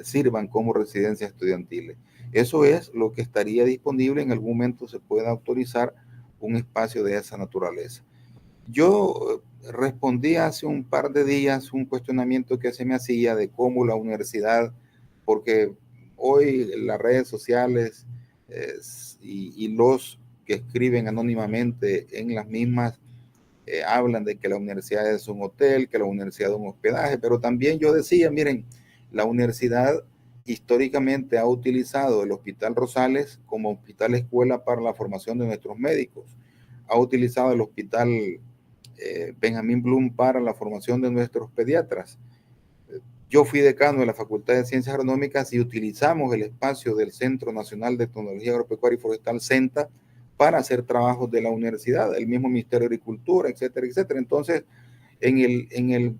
sirvan como residencias estudiantiles. Eso es lo que estaría disponible. En algún momento se pueda autorizar un espacio de esa naturaleza. Yo respondí hace un par de días un cuestionamiento que se me hacía de cómo la universidad, porque hoy las redes sociales y los que escriben anónimamente en las mismas hablan de que la universidad es un hotel, que la universidad es un hospedaje, pero también yo decía, miren, la universidad históricamente ha utilizado el Hospital Rosales como hospital escuela para la formación de nuestros médicos, ha utilizado el Hospital Benjamín Bloom para la formación de nuestros pediatras. Yo fui decano de la Facultad de Ciencias Agronómicas y utilizamos el espacio del Centro Nacional de Tecnología Agropecuaria y Forestal, CENTA, para hacer trabajos de la universidad, el mismo Ministerio de Agricultura, etcétera, etcétera. Entonces, en el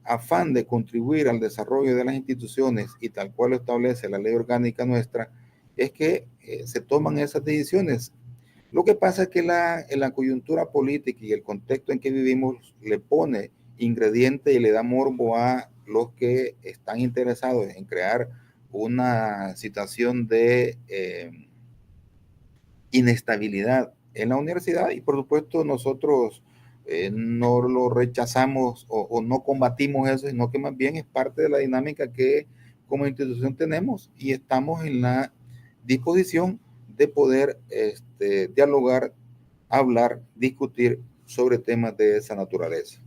afán de contribuir al desarrollo de las instituciones y tal cual lo establece la ley orgánica nuestra, es que se toman esas decisiones. Lo que pasa es que la coyuntura política y el contexto en que vivimos le pone ingrediente y le da morbo a los que están interesados en crear una situación de inestabilidad en la universidad, y por supuesto nosotros no lo rechazamos o no combatimos eso, sino que más bien es parte de la dinámica que como institución tenemos, y estamos en la disposición de poder dialogar, hablar, discutir sobre temas de esa naturaleza.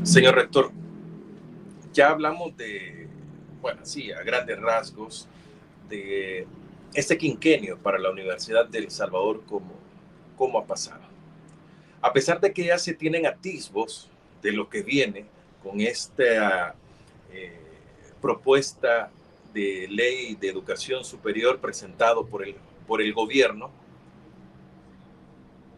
Señor rector, ya hablamos de, bueno, sí, a grandes rasgos, de este quinquenio para la Universidad de El Salvador, cómo ha pasado. A pesar de que ya se tienen atisbos de lo que viene con esta propuesta de ley de educación superior presentado por el gobierno,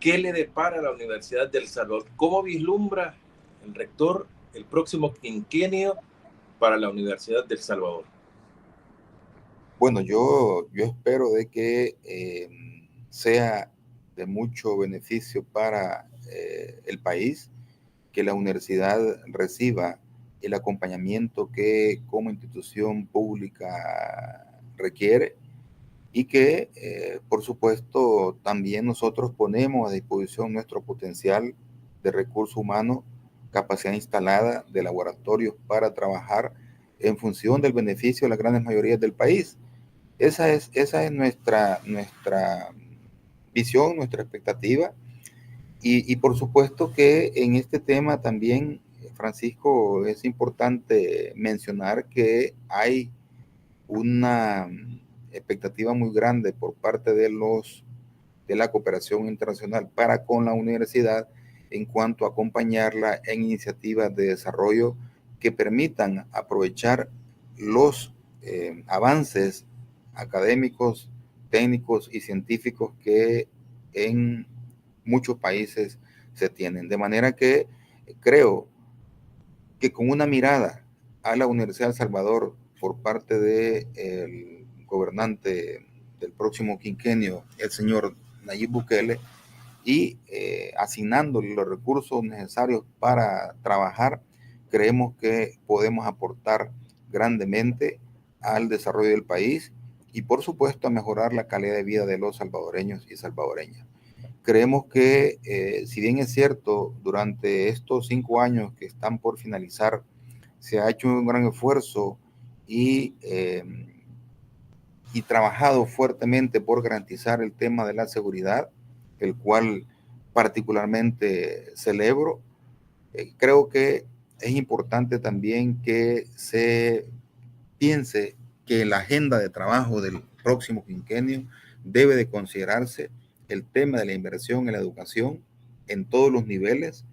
¿qué le depara a la Universidad del Salvador? ¿Cómo vislumbra el rector el próximo quinquenio para la Universidad del Salvador? Bueno, yo espero de que sea de mucho beneficio para el país, que la universidad reciba el acompañamiento que como institución pública requiere y que, por supuesto, también nosotros ponemos a disposición nuestro potencial de recurso humano, capacidad instalada de laboratorios para trabajar en función del beneficio de las grandes mayorías del país. Esa es nuestra visión, nuestra expectativa. Y por supuesto que en este tema también, Francisco, es importante mencionar que hay una expectativa muy grande por parte de la cooperación internacional para con la universidad en cuanto a acompañarla en iniciativas de desarrollo que permitan aprovechar los avances académicos, técnicos y científicos que en muchos países se tienen. De manera que creo que con una mirada a la Universidad de El Salvador por parte del gobernante del próximo quinquenio, el señor Nayib Bukele, y asignándole los recursos necesarios para trabajar, creemos que podemos aportar grandemente al desarrollo del país y por supuesto a mejorar la calidad de vida de los salvadoreños y salvadoreñas. Creemos que si bien es cierto, durante estos 5 años que están por finalizar, se ha hecho un gran esfuerzo y trabajado fuertemente por garantizar el tema de la seguridad, el cual particularmente celebro. Creo que es importante también que se piense que la agenda de trabajo del próximo quinquenio debe de considerarse el tema de la inversión en la educación en todos los niveles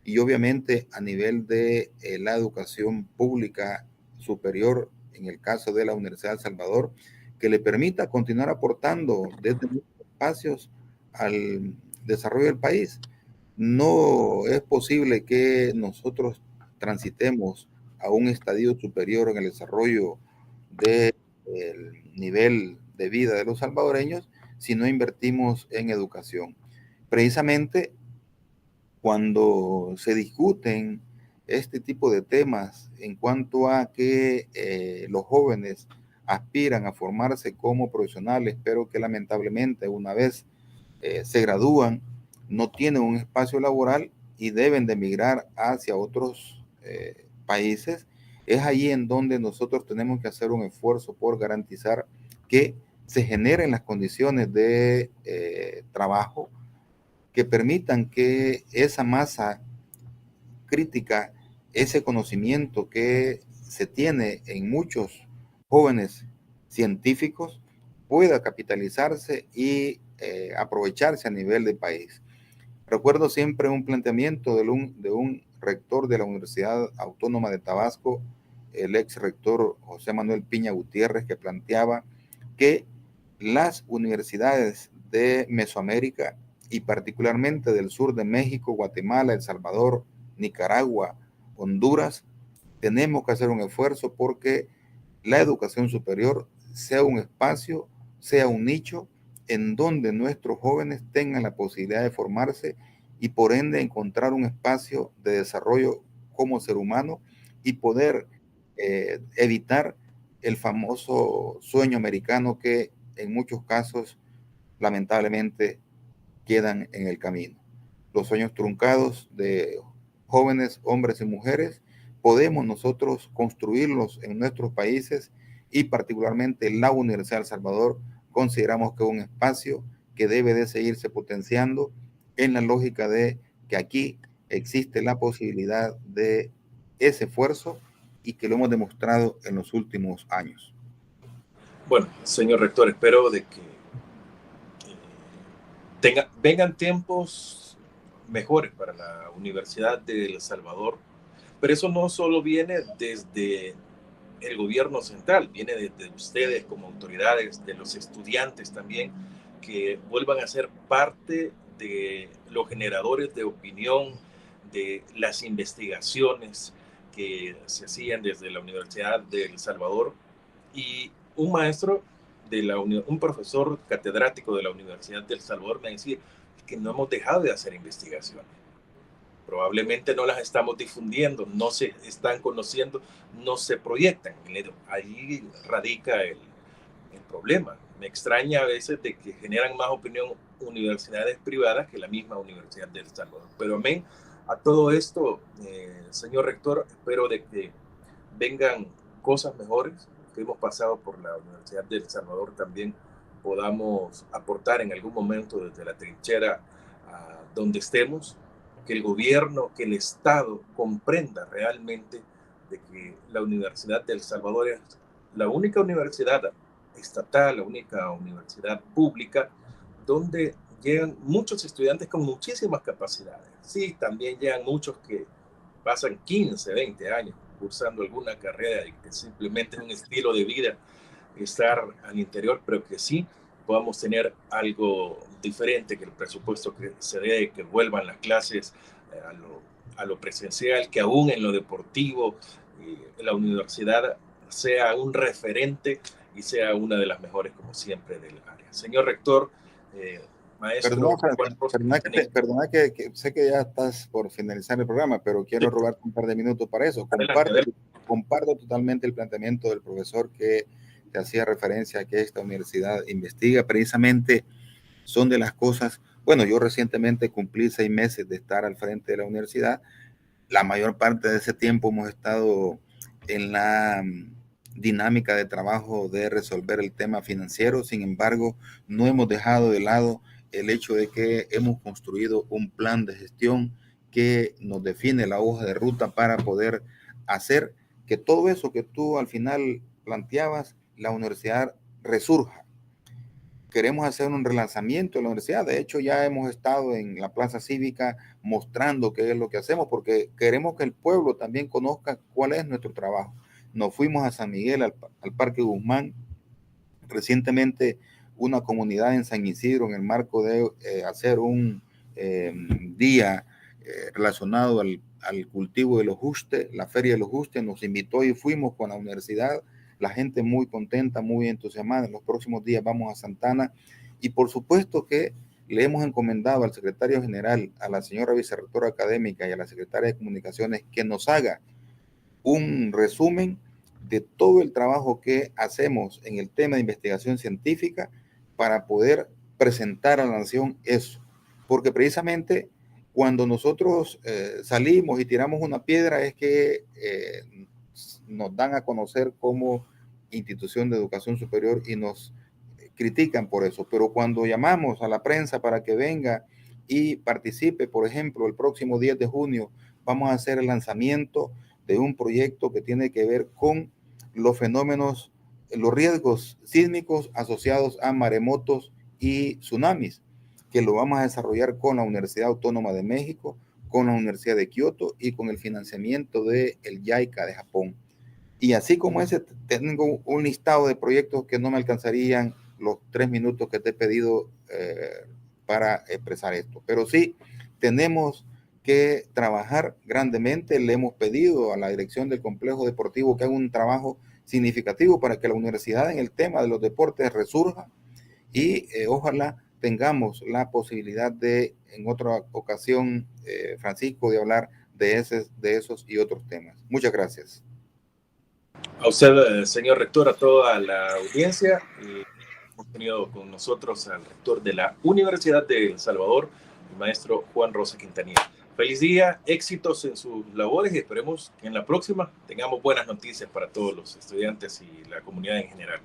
y obviamente a nivel de la educación pública superior, en el caso de la Universidad de El Salvador, que le permita continuar aportando desde muchos espacios al desarrollo del país. No es posible que nosotros transitemos a un estadio superior en el desarrollo del nivel de vida de los salvadoreños si no invertimos en educación. Precisamente cuando se discuten este tipo de temas en cuanto a que los jóvenes aspiran a formarse como profesionales, pero que lamentablemente una vez se gradúan, no tienen un espacio laboral y deben de emigrar hacia otros países, es ahí en donde nosotros tenemos que hacer un esfuerzo por garantizar que se generen las condiciones de trabajo que permitan que esa masa crítica, ese conocimiento que se tiene en muchos jóvenes científicos, pueda capitalizarse y aprovecharse a nivel de país. Recuerdo siempre un planteamiento de un rector de la Universidad Autónoma de Tabasco, el ex rector José Manuel Piña Gutiérrez, que planteaba que las universidades de Mesoamérica y particularmente del sur de México, Guatemala, El Salvador, Nicaragua, Honduras, tenemos que hacer un esfuerzo porque la educación superior sea un espacio, sea un nicho en donde nuestros jóvenes tengan la posibilidad de formarse y por ende encontrar un espacio de desarrollo como ser humano y poder evitar el famoso sueño americano que en muchos casos lamentablemente quedan en el camino. Los sueños truncados de jóvenes, hombres y mujeres, podemos nosotros construirlos en nuestros países y particularmente la Universidad de El Salvador consideramos que es un espacio que debe de seguirse potenciando en la lógica de que aquí existe la posibilidad de ese esfuerzo y que lo hemos demostrado en los últimos años. Bueno, señor rector, espero de que vengan tiempos mejores para la Universidad de El Salvador, pero eso no solo viene desde el gobierno central, viene desde ustedes como autoridades, de los estudiantes también, que vuelvan a ser parte de los generadores de opinión, de las investigaciones que se hacían desde la Universidad de El Salvador, y un maestro, un profesor catedrático de la Universidad de El Salvador me decía que no hemos dejado de hacer investigaciones. Probablemente no las estamos difundiendo, no se están conociendo, no se proyectan. Ahí radica el problema. Me extraña a veces de que generan más opinión universidades privadas que la misma Universidad de El Salvador. Pero amén a todo esto, señor rector, espero de que vengan cosas mejores, que hemos pasado por la Universidad de El Salvador también podamos aportar en algún momento desde la trinchera donde estemos, que el gobierno, que el Estado comprenda realmente de que la Universidad de El Salvador es la única universidad estatal, la única universidad pública donde llegan muchos estudiantes con muchísimas capacidades. Sí, también llegan muchos que pasan 15, 20 años cursando alguna carrera y que simplemente es un estilo de vida estar al interior, pero que sí podamos tener algo diferente, que el presupuesto que se dé, que vuelvan las clases a lo presencial, que aún en lo deportivo la universidad sea un referente y sea una de las mejores, como siempre, del área. Señor rector, maestro... Perdona que sé que ya estás por finalizar el programa, pero quiero robarte un par de minutos para eso. Comparto totalmente el planteamiento del profesor que te hacía referencia a que esta universidad investiga. Precisamente son de las cosas... Bueno, yo recientemente cumplí 6 meses de estar al frente de la universidad. La mayor parte de ese tiempo hemos estado en la dinámica de trabajo de resolver el tema financiero. Sin embargo, no hemos dejado de lado el hecho de que hemos construido un plan de gestión que nos define la hoja de ruta para poder hacer que todo eso que tú al final planteabas, la universidad resurja. Queremos hacer un relanzamiento de la universidad. De hecho, ya hemos estado en la plaza cívica mostrando qué es lo que hacemos, porque queremos que el pueblo también conozca cuál es nuestro trabajo. Nos fuimos a San Miguel, al Parque Guzmán. Recientemente, una comunidad en San Isidro, en el marco de hacer un día relacionado al cultivo de los justes, la feria de los justes, nos invitó y fuimos con la universidad. La gente muy contenta, muy entusiasmada. En los próximos días vamos a Santana y por supuesto que le hemos encomendado al secretario general, a la señora vicerrectora académica y a la secretaria de comunicaciones que nos haga un resumen de todo el trabajo que hacemos en el tema de investigación científica para poder presentar a la nación eso. Porque precisamente cuando nosotros salimos y tiramos una piedra es que nos dan a conocer como institución de educación superior y nos critican por eso. Pero cuando llamamos a la prensa para que venga y participe, por ejemplo, el próximo 10 de junio vamos a hacer el lanzamiento de un proyecto que tiene que ver con los fenómenos, los riesgos sísmicos asociados a maremotos y tsunamis, que lo vamos a desarrollar con la Universidad Autónoma de México, con la Universidad de Kioto y con el financiamiento del JICA de Japón. Y así como ese, tengo un listado de proyectos que no me alcanzarían los 3 minutos que te he pedido para expresar esto. Pero sí, tenemos que trabajar grandemente. Le hemos pedido a la dirección del complejo deportivo que haga un trabajo significativo para que la universidad en el tema de los deportes resurja y ojalá tengamos la posibilidad de, en otra ocasión, Francisco, de hablar de esos y otros temas. Muchas gracias. A usted, señor rector, a toda la audiencia. Hemos tenido con nosotros al rector de la Universidad de El Salvador, el maestro Juan Rosa Quintanilla. Feliz día, éxitos en sus labores y esperemos que en la próxima tengamos buenas noticias para todos los estudiantes y la comunidad en general.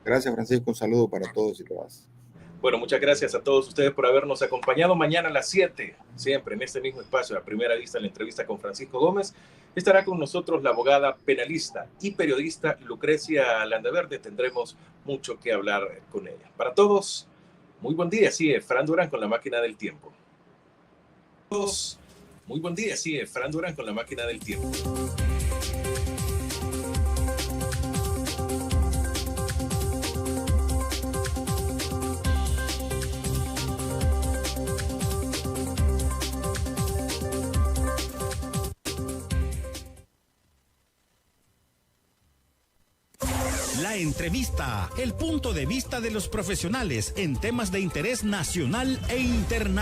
Gracias, Francisco. Un saludo para todos y todas. Bueno, muchas gracias a todos ustedes por habernos acompañado. Mañana a las 7, siempre en este mismo espacio, a primera vista, la entrevista con Francisco Gómez. Estará con nosotros la abogada penalista y periodista Lucrecia Landaverde. Tendremos mucho que hablar con ella. Para todos, muy buen día. Sigue Fran Durán con la máquina del tiempo. Todos, muy buen día. Sigue Fran Durán con la máquina del tiempo. La entrevista, el punto de vista de los profesionales en temas de interés nacional e internacional.